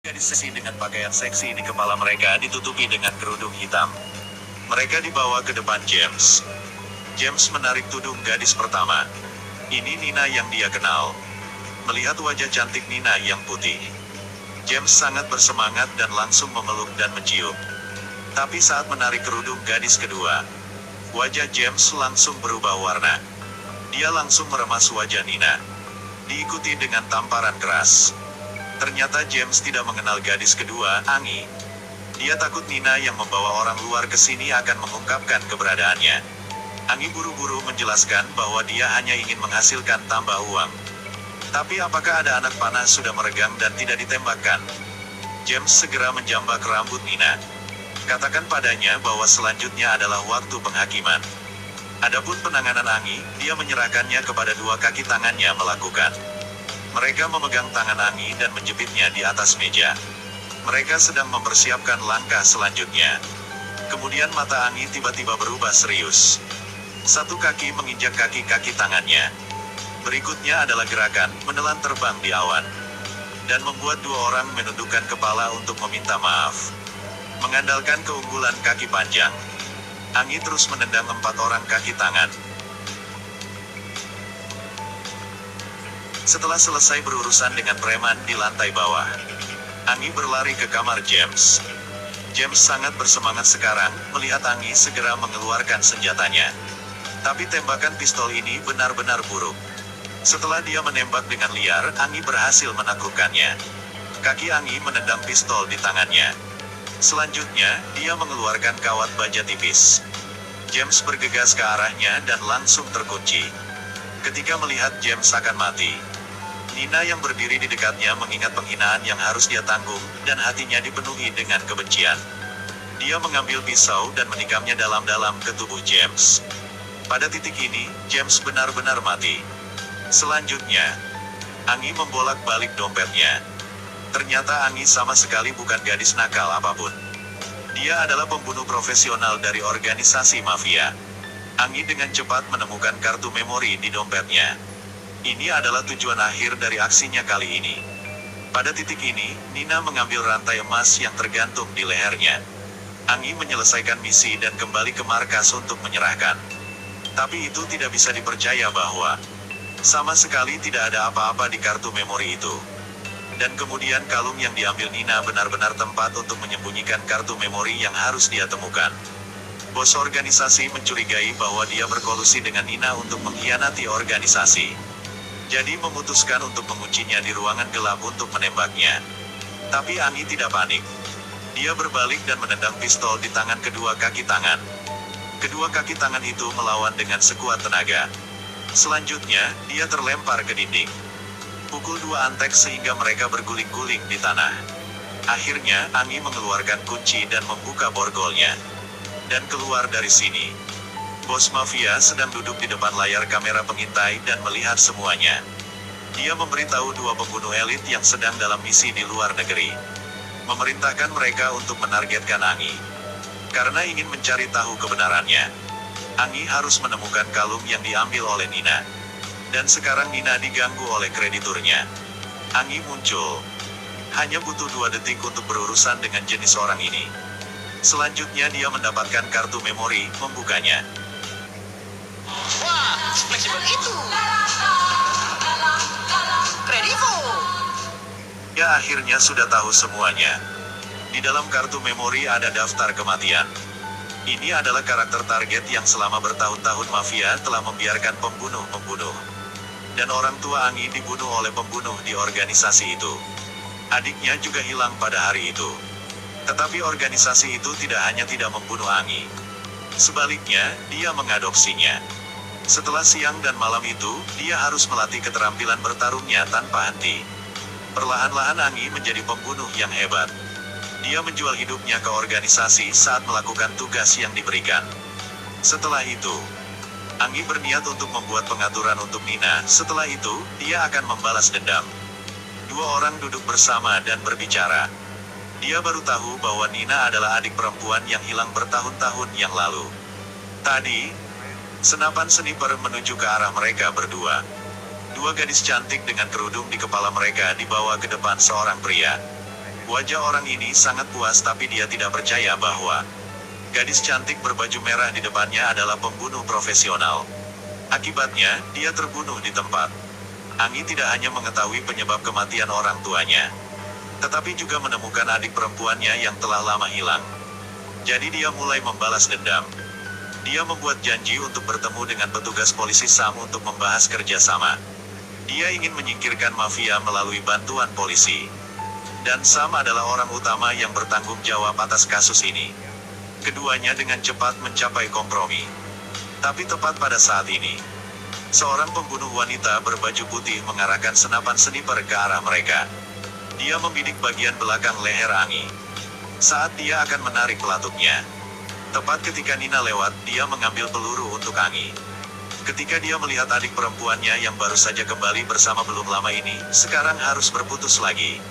Gadis seksi dengan pakaian seksi di kepala mereka ditutupi dengan kerudung hitam. Mereka dibawa ke depan James. James menarik tudung gadis pertama. Ini Nina yang dia kenal. Melihat wajah cantik Nina yang putih, James sangat bersemangat dan langsung memeluk dan mencium. Tapi saat menarik kerudung gadis kedua, wajah James langsung berubah warna. Dia langsung meremas wajah Nina, diikuti dengan tamparan keras. Ternyata James tidak mengenal gadis kedua, Angie. Dia takut Nina yang membawa orang luar ke sini akan mengungkapkan keberadaannya. Angie buru-buru menjelaskan bahwa dia hanya ingin menghasilkan tambah uang. Tapi apakah ada anak panah sudah meregang dan tidak ditembakkan? James segera menjambak rambut Nina. Katakan padanya bahwa selanjutnya adalah waktu penghakiman. Adapun penanganan Angie, dia menyerahkannya kepada dua kaki tangannya melakukan. Mereka memegang tangan Angie dan menjepitnya di atas meja. Mereka sedang mempersiapkan langkah selanjutnya. Kemudian mata Angie tiba-tiba berubah serius. Satu kaki menginjak kaki-kaki tangannya. Berikutnya adalah gerakan menelan terbang di awan, dan membuat dua orang menundukkan kepala untuk meminta maaf. Mengandalkan keunggulan kaki panjang, Angie terus menendang 4 orang kaki tangan. Setelah selesai berurusan dengan preman di lantai bawah, Angie berlari ke kamar James. James sangat bersemangat sekarang, melihat Angie segera mengeluarkan senjatanya. Tapi tembakan pistol ini benar-benar buruk. Setelah dia menembak dengan liar, Angie berhasil menaklukkannya. Kaki Angie menendang pistol di tangannya. Selanjutnya, dia mengeluarkan kawat baja tipis. James bergegas ke arahnya dan langsung terkunci. Ketika melihat James akan mati, Nina yang berdiri di dekatnya mengingat penghinaan yang harus dia tanggung, dan hatinya dipenuhi dengan kebencian. Dia mengambil pisau dan menikamnya dalam-dalam ke tubuh James. Pada titik ini, James benar-benar mati. Selanjutnya, Angie membolak-balik dompetnya. Ternyata Angie sama sekali bukan gadis nakal apapun. Dia adalah pembunuh profesional dari organisasi mafia. Angie dengan cepat menemukan kartu memori di dompetnya. Ini adalah tujuan akhir dari aksinya kali ini. Pada titik ini, Nina mengambil rantai emas yang tergantung di lehernya. Angie menyelesaikan misi dan kembali ke markas untuk menyerahkan. Tapi itu tidak bisa dipercaya bahwa sama sekali tidak ada apa-apa di kartu memori itu. Dan kemudian kalung yang diambil Nina benar-benar tempat untuk menyembunyikan kartu memori yang harus dia temukan. Bos organisasi mencurigai bahwa dia berkolusi dengan Nina untuk mengkhianati organisasi. Jadi memutuskan untuk menguncinya di ruangan gelap untuk menembaknya. Tapi Angie tidak panik. Dia berbalik dan menendang pistol di tangan kedua kaki tangan. Kedua kaki tangan itu melawan dengan sekuat tenaga. Selanjutnya, dia terlempar ke dinding. Pukul 2 antek sehingga mereka berguling-guling di tanah. Akhirnya, Angie mengeluarkan kunci dan membuka borgolnya. Dan keluar dari sini. Bos mafia sedang duduk di depan layar kamera pengintai dan melihat semuanya. Dia memberitahu 2 pembunuh elit yang sedang dalam misi di luar negeri. Memerintahkan mereka untuk menargetkan Angie. Karena ingin mencari tahu kebenarannya, Angie harus menemukan kalung yang diambil oleh Nina. Dan sekarang Nina diganggu oleh krediturnya. Angie muncul. Hanya butuh 2 detik untuk berurusan dengan jenis orang ini. Selanjutnya dia mendapatkan kartu memori, membukanya. Wah, fleksibel itu. Kredivo. Ya akhirnya sudah tahu semuanya. Di dalam kartu memori ada daftar kematian. Ini adalah karakter target yang selama bertahun-tahun mafia telah membiarkan pembunuh membunuh. Dan orang tua Angie dibunuh oleh pembunuh di organisasi itu. Adiknya juga hilang pada hari itu. Tetapi organisasi itu tidak hanya tidak membunuh Angie. Sebaliknya, dia mengadopsinya. Setelah siang dan malam itu, dia harus melatih keterampilan bertarungnya tanpa henti. Perlahan-lahan Angie menjadi pembunuh yang hebat. Dia menjual hidupnya ke organisasi saat melakukan tugas yang diberikan. Setelah itu, Angie berniat untuk membuat pengaturan untuk Nina. Setelah itu, dia akan membalas dendam. 2 orang duduk bersama dan berbicara. Dia baru tahu bahwa Nina adalah adik perempuan yang hilang bertahun-tahun yang lalu. Tadi, senapan sniper menuju ke arah mereka berdua. 2 gadis cantik dengan kerudung di kepala mereka dibawa ke depan seorang pria. Wajah orang ini sangat puas tapi dia tidak percaya bahwa gadis cantik berbaju merah di depannya adalah pembunuh profesional. Akibatnya, dia terbunuh di tempat. Angi tidak hanya mengetahui penyebab kematian orang tuanya, tetapi juga menemukan adik perempuannya yang telah lama hilang. Jadi dia mulai membalas dendam. Dia membuat janji untuk bertemu dengan petugas polisi Sam untuk membahas kerjasama. Dia ingin menyingkirkan mafia melalui bantuan polisi. Dan Sam adalah orang utama yang bertanggung jawab atas kasus ini. Keduanya dengan cepat mencapai kompromi. Tapi tepat pada saat ini, seorang pembunuh wanita berbaju putih mengarahkan senapan sniper ke arah mereka. Dia membidik bagian belakang leher Angi. Saat dia akan menarik pelatuknya, tepat ketika Nina lewat, dia mengambil peluru untuk Angi. Ketika dia melihat adik perempuannya yang baru saja kembali bersama belum lama ini, sekarang harus berputus lagi.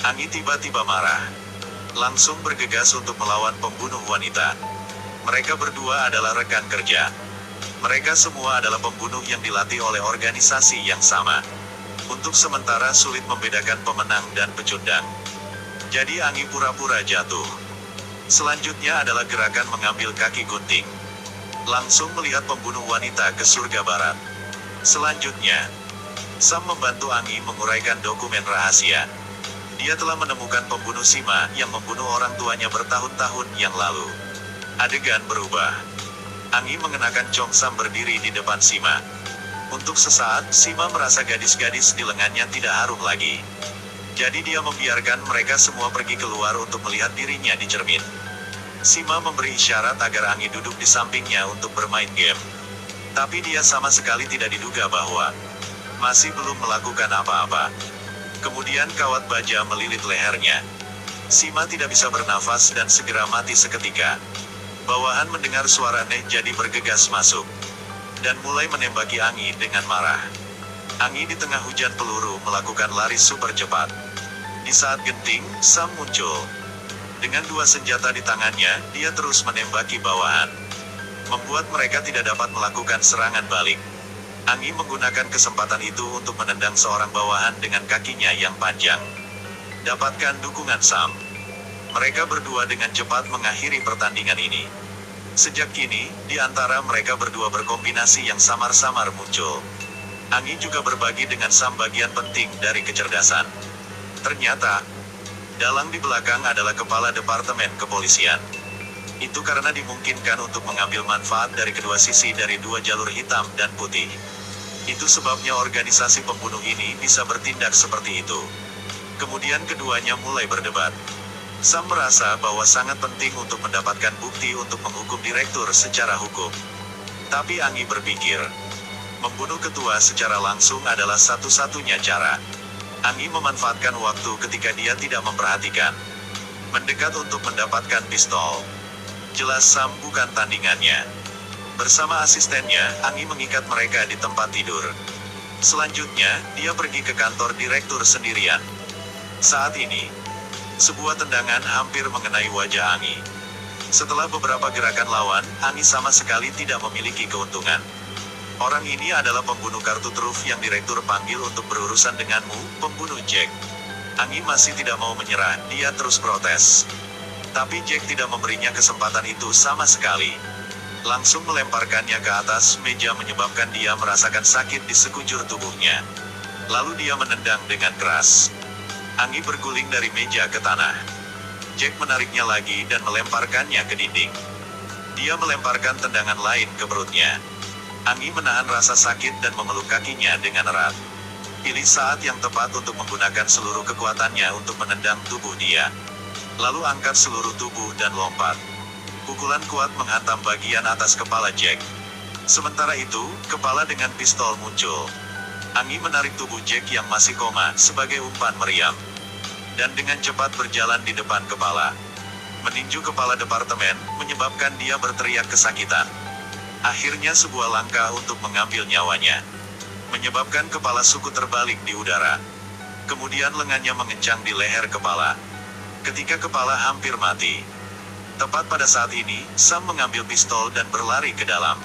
Angi tiba-tiba marah. Langsung bergegas untuk melawan pembunuh wanita. Mereka berdua adalah rekan kerja. Mereka semua adalah pembunuh yang dilatih oleh organisasi yang sama. Untuk sementara sulit membedakan pemenang dan pecundang. Jadi Angi pura-pura jatuh. Selanjutnya adalah gerakan mengambil kaki gunting. Langsung melihat pembunuh wanita ke surga barat. Selanjutnya, Sam membantu Angi menguraikan dokumen rahasia. Dia telah menemukan pembunuh Sima yang membunuh orang tuanya bertahun-tahun yang lalu. Adegan berubah. Angi mengenakan Chongsam berdiri di depan Sima. Untuk sesaat, Sima merasa gadis-gadis di lengannya tidak harum lagi. Jadi dia membiarkan mereka semua pergi keluar untuk melihat dirinya di cermin. Sima memberi isyarat agar Angi duduk di sampingnya untuk bermain game. Tapi dia sama sekali tidak diduga bahwa masih belum melakukan apa-apa. Kemudian kawat baja melilit lehernya. Sima tidak bisa bernafas dan segera mati seketika. Bawahan mendengar suara Neh jadi bergegas masuk. Dan mulai menembaki Angi dengan marah. Angi di tengah hujan peluru melakukan lari super cepat. Di saat genting, Sam muncul. Dengan dua senjata di tangannya, dia terus menembaki bawahan. Membuat mereka tidak dapat melakukan serangan balik. Angi menggunakan kesempatan itu untuk menendang seorang bawahan dengan kakinya yang panjang. Dapatkan dukungan Sam. Mereka berdua dengan cepat mengakhiri pertandingan ini. Sejak kini, di antara mereka berdua berkombinasi yang samar-samar muncul. Angi juga berbagi dengan Sam bagian penting dari kecerdasan. Ternyata, dalang di belakang adalah kepala departemen kepolisian. Itu karena dimungkinkan untuk mengambil manfaat dari kedua sisi dari dua jalur hitam dan putih. Itu sebabnya organisasi pembunuh ini bisa bertindak seperti itu. Kemudian keduanya mulai berdebat. Sam merasa bahwa sangat penting untuk mendapatkan bukti untuk menghukum direktur secara hukum. Tapi Angi berpikir, membunuh ketua secara langsung adalah satu-satunya cara. Angi memanfaatkan waktu ketika dia tidak memperhatikan. Mendekat untuk mendapatkan pistol. Jelas Sam bukan tandingannya. Bersama asistennya, Angi mengikat mereka di tempat tidur. Selanjutnya, dia pergi ke kantor direktur sendirian. Saat ini, sebuah tendangan hampir mengenai wajah Angi. Setelah beberapa gerakan lawan, Angi sama sekali tidak memiliki keuntungan. Orang ini adalah pembunuh kartu truf yang direktur panggil untuk berurusan denganmu, pembunuh Jack. Angi masih tidak mau menyerah, dia terus protes. Tapi Jack tidak memberinya kesempatan itu sama sekali. Langsung melemparkannya ke atas meja menyebabkan dia merasakan sakit di sekujur tubuhnya. Lalu dia menendang dengan keras. Angi berguling dari meja ke tanah. Jack menariknya lagi dan melemparkannya ke dinding. Dia melemparkan tendangan lain ke perutnya. Angi menahan rasa sakit dan memeluk kakinya dengan erat. Pilih saat yang tepat untuk menggunakan seluruh kekuatannya untuk menendang tubuh dia. Lalu angkat seluruh tubuh dan lompat. Pukulan kuat menghantam bagian atas kepala Jack. Sementara itu, kepala dengan pistol muncul. Angi menarik tubuh Jack yang masih koma sebagai umpan meriam. Dan dengan cepat berjalan di depan kepala. Meninju kepala departemen, menyebabkan dia berteriak kesakitan. Akhirnya sebuah langkah untuk mengambil nyawanya. Menyebabkan kepala suku terbalik di udara. Kemudian lengannya mengencang di leher kepala. Ketika kepala hampir mati. Tepat pada saat ini, Sam mengambil pistol dan berlari ke dalam.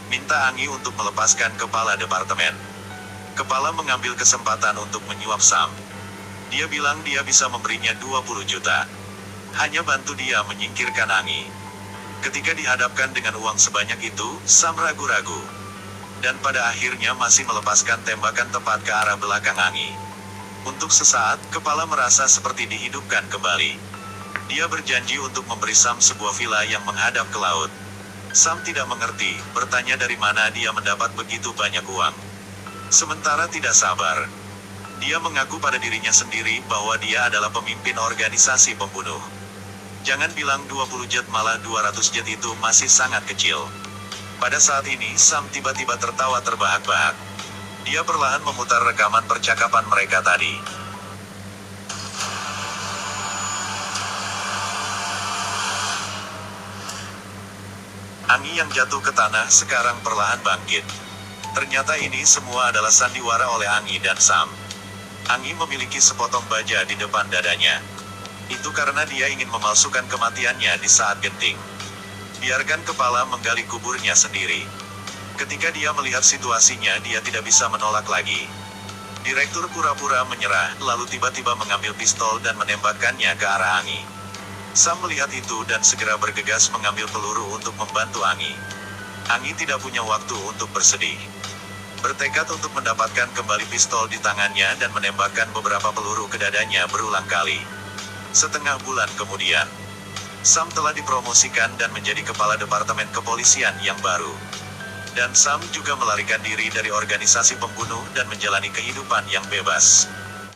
Minta Angi untuk melepaskan kepala departemen. Kepala mengambil kesempatan untuk menyuap Sam. Dia bilang dia bisa memberinya 20 juta. Hanya bantu dia menyingkirkan Angi. Ketika dihadapkan dengan uang sebanyak itu, Sam ragu-ragu. Dan pada akhirnya masih melepaskan tembakan tepat ke arah belakang Angi. Untuk sesaat, kepala merasa seperti dihidupkan kembali. Dia berjanji untuk memberi Sam sebuah villa yang menghadap ke laut. Sam tidak mengerti, bertanya dari mana dia mendapat begitu banyak uang. Sementara tidak sabar. Dia mengaku pada dirinya sendiri bahwa dia adalah pemimpin organisasi pembunuh. Jangan bilang 20 jet, malah 200 jet itu masih sangat kecil. Pada saat ini Sam tiba-tiba tertawa terbahak-bahak. Dia perlahan memutar rekaman percakapan mereka tadi. Angi yang jatuh ke tanah sekarang perlahan bangkit. Ternyata ini semua adalah sandiwara oleh Angi dan Sam. Angi memiliki sepotong baja di depan dadanya. Itu karena dia ingin memalsukan kematiannya di saat genting. Biarkan kepala menggali kuburnya sendiri. Ketika dia melihat situasinya, dia tidak bisa menolak lagi. Direktur pura-pura menyerah, lalu tiba-tiba mengambil pistol dan menembakkannya ke arah Angi. Sam melihat itu dan segera bergegas mengambil peluru untuk membantu Angi. Angi tidak punya waktu untuk bersedih. Bertekad untuk mendapatkan kembali pistol di tangannya dan menembakkan beberapa peluru ke dadanya berulang kali. Setengah bulan kemudian, Sam telah dipromosikan dan menjadi kepala departemen kepolisian yang baru. Dan Sam juga melarikan diri dari organisasi pembunuh dan menjalani kehidupan yang bebas.